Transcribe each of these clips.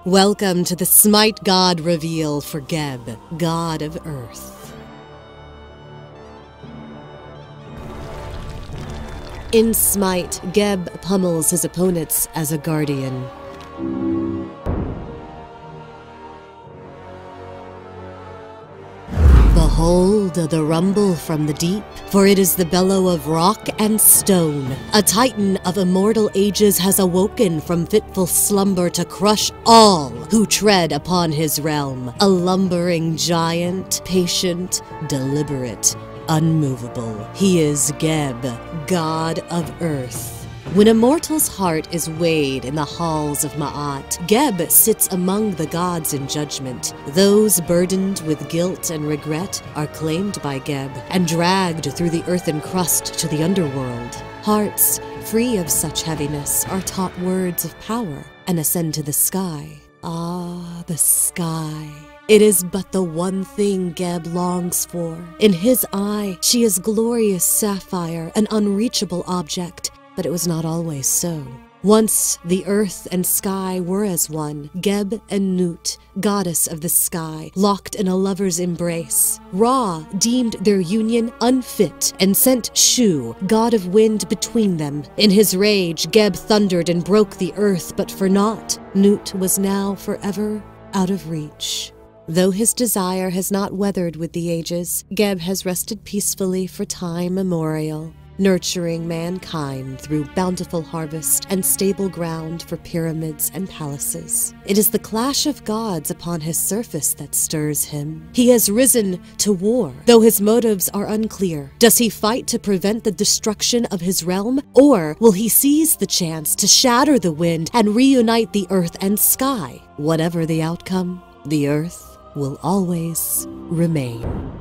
Welcome to the Smite God reveal for Geb, God of Earth. In Smite, Geb pummels his opponents as a guardian. Behold the rumble from the deep, for it is the bellow of rock and stone. A titan of immortal ages has awoken from fitful slumber to crush all who tread upon his realm. A lumbering giant, patient, deliberate, unmovable. He is Geb, God of Earth. When a mortal's heart is weighed in the halls of Ma'at, Geb sits among the gods in judgment. Those burdened with guilt and regret are claimed by Geb and dragged through the earthen crust to the underworld. Hearts free of such heaviness are taught words of power and ascend to the sky. Ah, the sky. It is but the one thing Geb longs for. In his eye, she is glorious sapphire, an unreachable object. But it was not always so. Once the earth and sky were as one, Geb and Nut, goddess of the sky, locked in a lover's embrace. Ra deemed their union unfit and sent Shu, god of wind, between them. In his rage, Geb thundered and broke the earth, but for naught. Nut was now forever out of reach. Though his desire has not weathered with the ages, Geb has rested peacefully for time immemorial, nurturing mankind through bountiful harvest and stable ground for pyramids and palaces. It is the clash of gods upon his surface that stirs him. He has risen to war, though his motives are unclear. Does he fight to prevent the destruction of his realm, or will he seize the chance to shatter the wind and reunite the earth and sky? Whatever the outcome, the earth will always remain.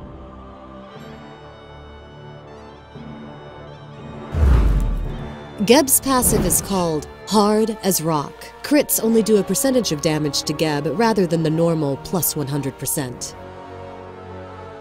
Geb's passive is called Hard as Rock. Crits only do a percentage of damage to Geb rather than the normal plus 100%.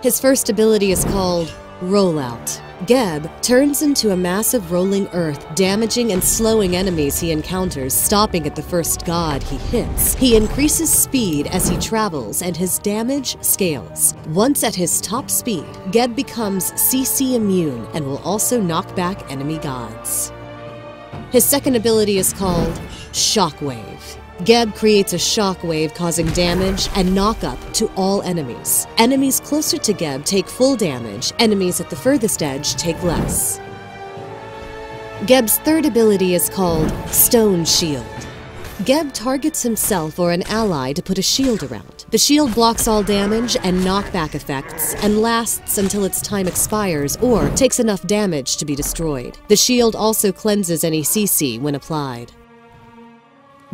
His first ability is called Rollout. Geb turns into a massive rolling earth, damaging and slowing enemies he encounters, stopping at the first god he hits. He increases speed as he travels, and his damage scales. Once at his top speed, Geb becomes CC immune and will also knock back enemy gods. His second ability is called Shockwave. Geb creates a shockwave causing damage and knock-up to all enemies. Enemies closer to Geb take full damage, enemies at the furthest edge take less. Geb's third ability is called Stone Shield. Geb targets himself or an ally to put a shield around. The shield blocks all damage and knockback effects and lasts until its time expires or takes enough damage to be destroyed. The shield also cleanses any CC when applied.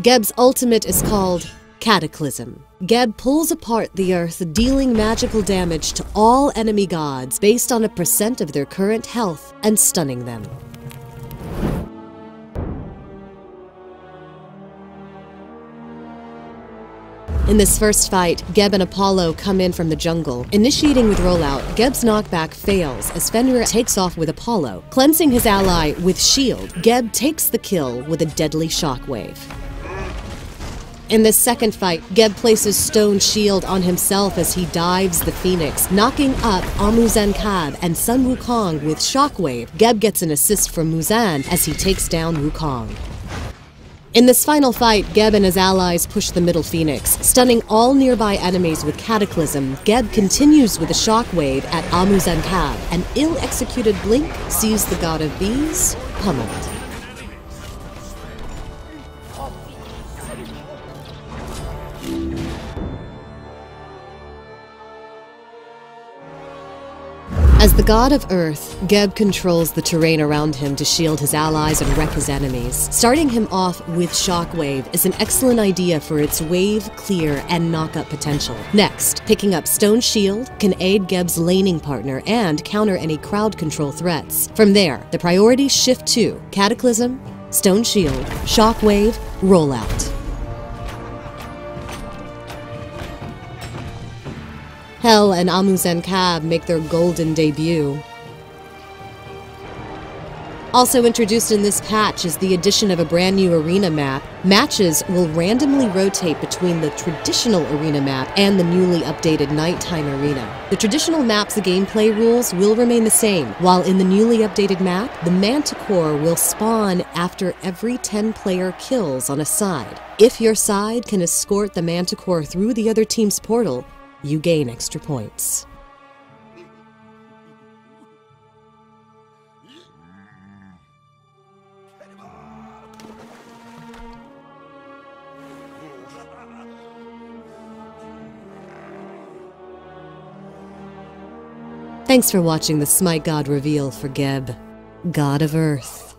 Geb's ultimate is called Cataclysm. Geb pulls apart the earth, dealing magical damage to all enemy gods based on a percent of their current health and stunning them. In this first fight, Geb and Apollo come in from the jungle. Initiating with rollout, Geb's knockback fails as Fenrir takes off with Apollo. Cleansing his ally with shield, Geb takes the kill with a deadly shockwave. In this second fight, Geb places Stone Shield on himself as he dives the Phoenix, knocking up Amuzen-Kab and Sun Wukong with Shockwave. Geb gets an assist from Muzan as he takes down Wukong. In this final fight, Geb and his allies push the middle Phoenix, stunning all nearby enemies with Cataclysm. Geb continues with a shockwave at Amuzen-Kab. An ill-executed blink sees the god of bees pummeled. As the god of Earth, Geb controls the terrain around him to shield his allies and wreck his enemies. Starting him off with Shockwave is an excellent idea for its wave, clear, and knock-up potential. Next, picking up Stone Shield can aid Geb's laning partner and counter any crowd control threats. From there, the priorities shift to Cataclysm, Stone Shield, Shockwave, Rollout. Hel and Amuzen-Kab make their golden debut. Also introduced in this patch is the addition of a brand new arena map. Matches will randomly rotate between the traditional arena map and the newly updated nighttime arena. The traditional map's gameplay rules will remain the same, while in the newly updated map, the Manticore will spawn after every 10-player kills on a side. If your side can escort the Manticore through the other team's portal, you gain extra points. Thanks for watching the Smite God reveal for Geb, God of Earth.